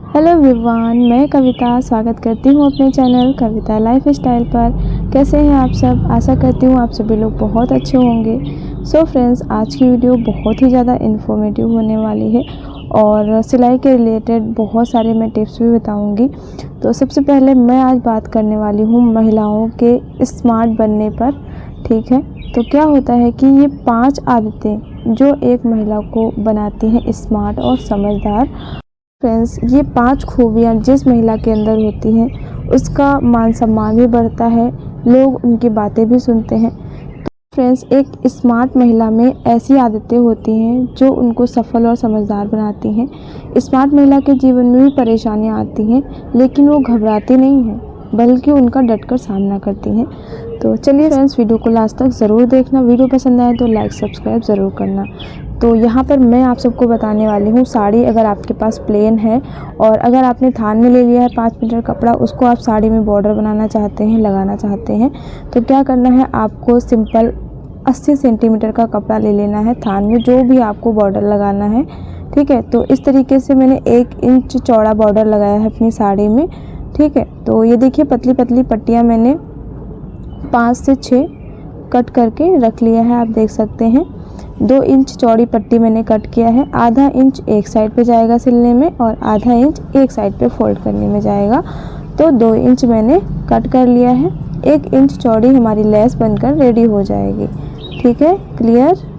Hello everyone, मैं कविता स्वागत करती हूँ अपने चैनल कविता लाइफ स्टाइल पर। कैसे हैं आप सब? आशा करती हूँ आप सभी लोग बहुत अच्छे होंगे। सो फ्रेंड्स, आज की वीडियो बहुत ही ज़्यादा इन्फॉर्मेटिव होने वाली है और सिलाई के रिलेटेड बहुत सारे मैं टिप्स भी बताऊँगी। तो सबसे पहले मैं आज बात करने वाली हूँ महिलाओं के स्मार्ट बनने पर। ठीक है, तो क्या होता है कि ये 5 आदतें जो एक महिला को बनाती हैं स्मार्ट और समझदार। फ्रेंड्स, ये 5 खूबियाँ जिस महिला के अंदर होती हैं उसका मान सम्मान भी बढ़ता है, लोग उनकी बातें भी सुनते हैं। तो फ्रेंड्स, एक स्मार्ट महिला में ऐसी आदतें होती हैं जो उनको सफल और समझदार बनाती हैं। स्मार्ट महिला के जीवन में भी परेशानियां आती हैं, लेकिन वो घबराती नहीं हैं, बल्कि उनका डटकर सामना करती हैं। तो चलिए फ्रेंड्स, वीडियो को लास्ट तक ज़रूर देखना। वीडियो पसंद आए तो लाइक सब्सक्राइब ज़रूर करना। तो यहाँ पर मैं आप सबको बताने वाली हूँ, साड़ी अगर आपके पास प्लेन है और अगर आपने थान में ले लिया है 5 मीटर कपड़ा, उसको आप साड़ी में बॉर्डर बनाना चाहते हैं, लगाना चाहते हैं, तो क्या करना है, आपको सिंपल 80 सेंटीमीटर का कपड़ा ले लेना है थान में, जो भी आपको बॉर्डर लगाना है। ठीक है, तो इस तरीके से मैंने 1 इंच चौड़ा बॉर्डर लगाया है अपनी साड़ी में। ठीक है, तो ये देखिए पतली पतली पट्टियाँ मैंने 5 से 6 कट करके रख लिया है, आप देख सकते हैं। 2 इंच चौड़ी पट्टी मैंने कट किया है, आधा इंच एक साइड पे जाएगा सिलने में और आधा इंच एक साइड पे फोल्ड करने में जाएगा। तो 2 इंच मैंने कट कर लिया है। 1 इंच चौड़ी हमारी लेस बनकर रेडी हो जाएगी। ठीक है, क्लियर?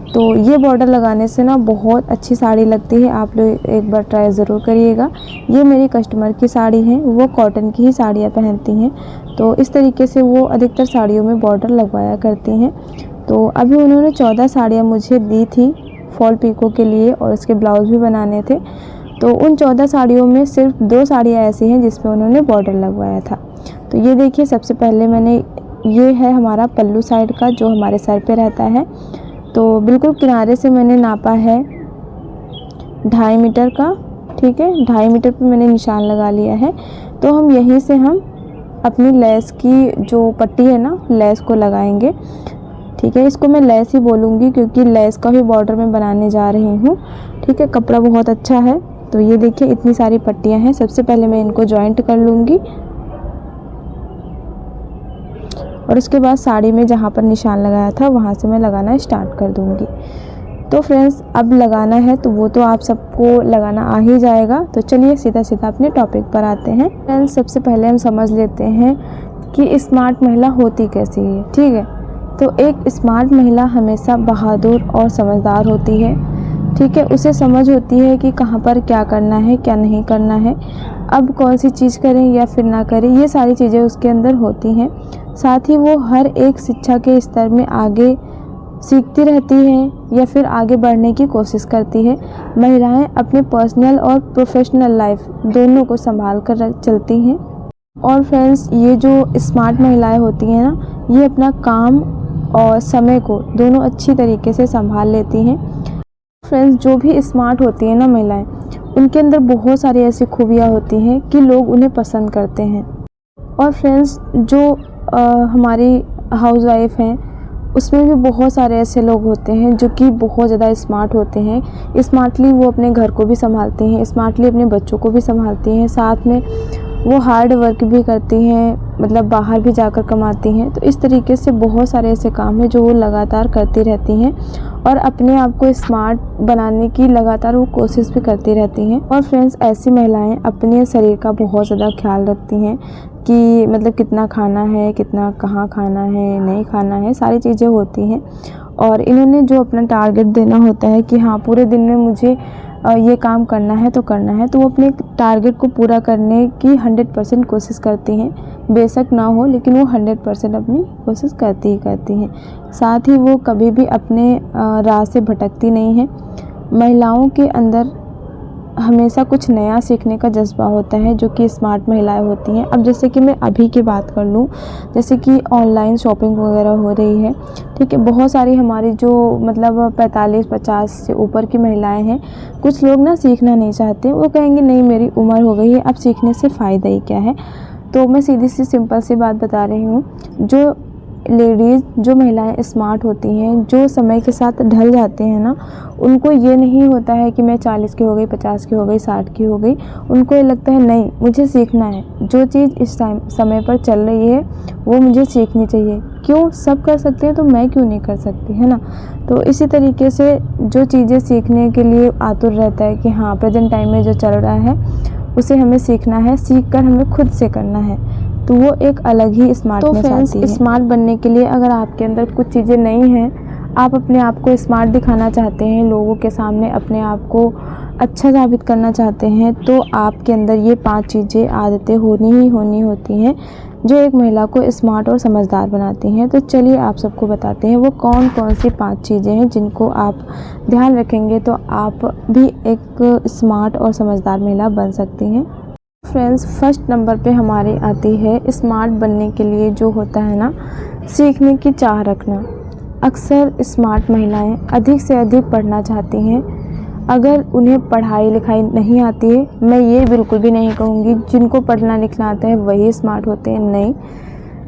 तो ये बॉर्डर लगाने से ना बहुत अच्छी साड़ी लगती है, आप लोग एक बार ट्राई ज़रूर करिएगा। ये मेरी कस्टमर की साड़ी है, वो कॉटन की ही साड़ियाँ पहनती हैं, तो इस तरीके से वो अधिकतर साड़ियों में बॉर्डर लगवाया करती हैं। तो अभी उन्होंने 14 साड़ियाँ मुझे दी थी फॉल पिको के लिए और उसके ब्लाउज़ भी बनाने थे। तो उन 14 साड़ियों में सिर्फ 2 साड़ियाँ ऐसी हैं जिसमें उन्होंने बॉर्डर लगवाया था। तो ये देखिए, सबसे पहले मैंने, ये है हमारा पल्लू साइड का जो हमारे सर पे रहता है। तो बिल्कुल किनारे से मैंने नापा है 2.5 मीटर का। ठीक है, 2.5 मीटर पे मैंने निशान लगा लिया है। तो हम यहीं से हम अपनी लेस की जो पट्टी है ना, लेस को लगाएंगे। ठीक है, इसको मैं लेस ही बोलूँगी क्योंकि लेस का भी बॉर्डर मैं बनाने जा रही हूँ। ठीक है, कपड़ा बहुत अच्छा है। तो ये देखिए इतनी सारी पट्टियाँ हैं, सबसे पहले मैं इनको जॉइंट कर लूँगी और उसके बाद साड़ी में जहाँ पर निशान लगाया था वहाँ से मैं लगाना स्टार्ट कर दूँगी। तो फ्रेंड्स, अब लगाना है तो वो तो आप सबको लगाना आ ही जाएगा। तो चलिए सीधा सीधा अपने टॉपिक पर आते हैं। फ्रेंड्स, सबसे पहले हम समझ लेते हैं कि स्मार्ट महिला होती कैसी है। ठीक है, तो एक स्मार्ट महिला हमेशा बहादुर और समझदार होती है। ठीक है, उसे समझ होती है कि कहाँ पर क्या करना है, क्या नहीं करना है, अब कौन सी चीज़ करें या फिर ना करें, ये सारी चीज़ें उसके अंदर होती हैं। साथ ही वो हर एक शिक्षा के स्तर में आगे सीखती रहती हैं या फिर आगे बढ़ने की कोशिश करती है। महिलाएं अपने पर्सनल और प्रोफेशनल लाइफ दोनों को संभाल कर चलती हैं। और फ्रेंड्स, ये जो स्मार्ट महिलाएं होती हैं ना, ये अपना काम और समय को दोनों अच्छी तरीके से संभाल लेती हैं। फ्रेंड्स, जो भी स्मार्ट होती हैं ना महिलाएं, उनके अंदर बहुत सारी ऐसी खूबियाँ होती हैं कि लोग उन्हें पसंद करते हैं। और फ्रेंड्स, जो हमारी हाउसवाइफ हैं उसमें भी बहुत सारे ऐसे लोग होते हैं जो कि बहुत ज़्यादा स्मार्ट होते हैं। स्मार्टली वो अपने घर को भी संभालती हैं, स्मार्टली अपने बच्चों को भी संभालती हैं, साथ में वो हार्ड वर्क भी करती हैं, मतलब बाहर भी जाकर कमाती हैं। तो इस तरीके से बहुत सारे ऐसे काम हैं जो वो लगातार करती रहती हैं और अपने आप को स्मार्ट बनाने की लगातार वो कोशिश भी करती रहती हैं। और फ्रेंड्स, ऐसी महिलाएं अपने शरीर का बहुत ज़्यादा ख्याल रखती हैं कि मतलब कितना खाना है, कितना कहाँ खाना है, नहीं खाना है, सारी चीज़ें होती हैं। और इन्होंने जो अपना टारगेट देना होता है कि हाँ पूरे दिन में मुझे ये काम करना है तो करना है, तो वो अपने टारगेट को पूरा करने की 100% कोशिश करती हैं। बेशक ना हो, लेकिन वो 100% अपनी कोशिश करती ही करती हैं। साथ ही वो कभी भी अपने राह से भटकती नहीं हैं। महिलाओं के अंदर हमेशा कुछ नया सीखने का जज्बा होता है जो कि स्मार्ट महिलाएं होती हैं। अब जैसे कि मैं अभी की बात कर लूँ, जैसे कि ऑनलाइन शॉपिंग वगैरह हो रही है। ठीक है, बहुत सारी हमारी जो मतलब 45-50 से ऊपर की महिलाएं हैं, कुछ लोग ना सीखना नहीं चाहते, वो कहेंगे नहीं मेरी उम्र हो गई है, अब सीखने से फ़ायदा ही क्या है। तो मैं सीधी सी सिंपल सी बात बता रही हूँ, जो लेडीज़ जो महिलाएं स्मार्ट होती हैं, जो समय के साथ ढल जाते हैं ना, उनको ये नहीं होता है कि मैं 40 की हो गई, 50 की हो गई, 60 की हो गई। उनको ये लगता है नहीं, मुझे सीखना है, जो चीज़ इस टाइम समय पर चल रही है वो मुझे सीखनी चाहिए। क्यों, सब कर सकते हैं तो मैं क्यों नहीं कर सकती, है ना। तो इसी तरीके से जो चीज़ें सीखने के लिए आतुर रहता है कि हाँ प्रेजेंट टाइम में जो चल रहा है उसे हमें सीखना है, सीख कर हमें खुद से करना है, तो वो एक अलग ही स्मार्टनेस आती है। स्मार्ट बनने के लिए अगर आपके अंदर कुछ चीज़ें नहीं हैं, आप अपने आप को स्मार्ट दिखाना चाहते हैं, लोगों के सामने अपने आप को अच्छा साबित करना चाहते हैं, तो आपके अंदर ये 5 चीज़ें आदतें होनी होती हैं जो एक महिला को स्मार्ट और समझदार बनाती हैं। तो चलिए आप सबको बताते हैं वो कौन कौन सी 5 चीज़ें हैं जिनको आप ध्यान रखेंगे तो आप भी एक स्मार्ट और समझदार महिला बन सकती हैं। फ्रेंड्स, फर्स्ट नंबर पे हमारी आती है स्मार्ट बनने के लिए जो होता है ना, सीखने की चाह रखना। अक्सर स्मार्ट महिलाएं अधिक से अधिक पढ़ना चाहती हैं। अगर उन्हें पढ़ाई लिखाई नहीं आती है, मैं ये बिल्कुल भी नहीं कहूँगी जिनको पढ़ना लिखना आता है वही स्मार्ट होते हैं, नहीं।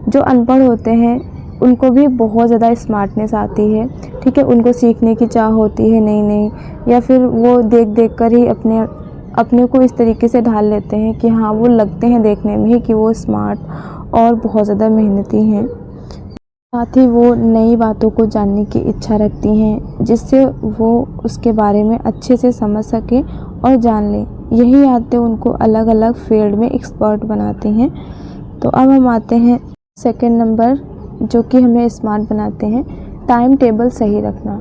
जो अनपढ़ होते हैं उनको भी बहुत ज़्यादा स्मार्टनेस आती है, ठीक है। उनको सीखने की चाह होती है नई नई, या फिर वो देख देख कर ही अपने को इस तरीके से ढाल लेते हैं कि हाँ वो लगते हैं देखने में ही कि वो स्मार्ट और बहुत ज़्यादा मेहनती हैं। साथ ही वो नई बातों को जानने की इच्छा रखती हैं जिससे वो उसके बारे में अच्छे से समझ सकें और जान लें। यही आदतें उनको अलग अलग फील्ड में एक्सपर्ट बनाती हैं। तो अब हम आते हैं सेकंड नंबर जो कि हमें स्मार्ट बनाते हैं, टाइम टेबल सही रखना।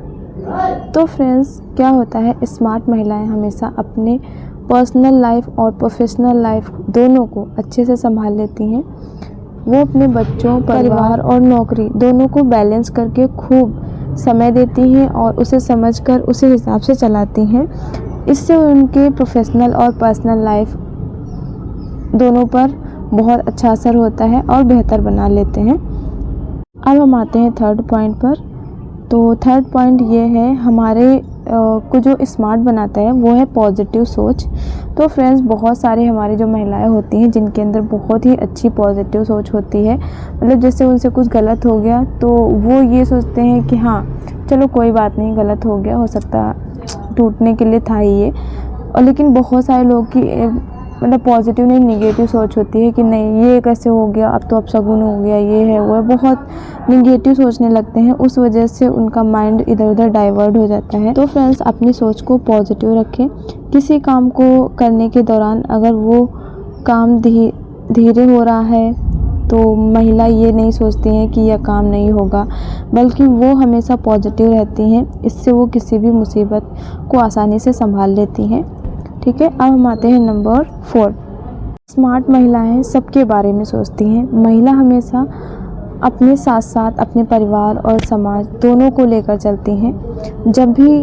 तो फ्रेंड्स, क्या होता है, स्मार्ट महिलाएं हमेशा अपने पर्सनल लाइफ और प्रोफेशनल लाइफ दोनों को अच्छे से संभाल लेती हैं। वो अपने बच्चों, परिवार और नौकरी दोनों को बैलेंस करके खूब समय देती हैं और उसे समझकर उसी हिसाब से चलाती हैं। इससे उनके प्रोफेशनल और पर्सनल लाइफ दोनों पर बहुत अच्छा असर होता है और बेहतर बना लेते हैं। अब हम आते हैं थर्ड पॉइंट पर। तो थर्ड पॉइंट ये है हमारे को जो स्मार्ट बनाता है वो है पॉजिटिव सोच। तो फ्रेंड्स, बहुत सारे हमारी जो महिलाएं होती हैं जिनके अंदर बहुत ही अच्छी पॉजिटिव सोच होती है। मतलब जैसे उनसे कुछ गलत हो गया तो वो ये सोचते हैं कि हाँ चलो कोई बात नहीं, गलत हो गया, हो सकता टूटने के लिए था ही ये। और लेकिन बहुत सारे लोग की मतलब पॉजिटिव नहीं निगेटिव सोच होती है कि नहीं ये कैसे हो गया, अब तो अपशगुन हो गया, ये है वो है, बहुत निगेटिव सोचने लगते हैं। उस वजह से उनका माइंड इधर उधर डाइवर्ट हो जाता है। तो फ्रेंड्स, अपनी सोच को पॉजिटिव रखें। किसी काम को करने के दौरान अगर वो काम धीरे हो रहा है तो महिला ये नहीं सोचती हैं कि यह काम नहीं होगा, बल्कि वो हमेशा पॉजिटिव रहती हैं। इससे वो किसी भी मुसीबत को आसानी से संभाल लेती हैं, ठीक है। अब हम आते हैं नंबर 4। स्मार्ट महिलाएं सबके बारे में सोचती हैं। महिला हमेशा अपने साथ साथ अपने परिवार और समाज दोनों को लेकर चलती हैं। जब भी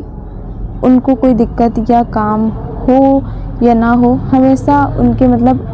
उनको कोई दिक्कत या काम हो या ना हो, हमेशा उनके मतलब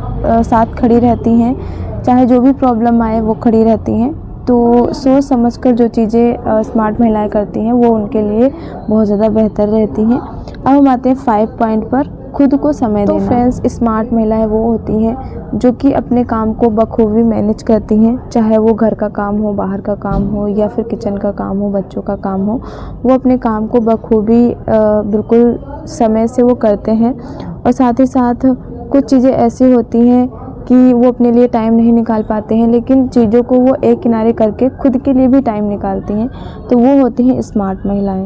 साथ खड़ी रहती हैं। चाहे जो भी प्रॉब्लम आए वो खड़ी रहती हैं। तो सोच समझकर जो चीज़ें स्मार्ट महिलाएं करती हैं वो उनके लिए बहुत ज़्यादा बेहतर रहती हैं। अब हम आते हैं 5 पॉइंट पर, खुद को समय देना। तो फ्रेंड्स, स्मार्ट महिलाएं वो होती हैं जो कि अपने काम को बखूबी मैनेज करती हैं। चाहे वो घर का काम हो, बाहर का काम हो, या फिर किचन का काम हो, बच्चों का काम हो, वो अपने काम को बखूबी बिल्कुल समय से वो करते हैं। और साथ ही साथ कुछ चीज़ें ऐसी होती हैं कि वो अपने लिए टाइम नहीं निकाल पाते हैं, लेकिन चीज़ों को वो एक किनारे करके खुद के लिए भी टाइम निकालती हैं। तो वो होती हैं स्मार्ट महिलाएं,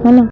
है ना।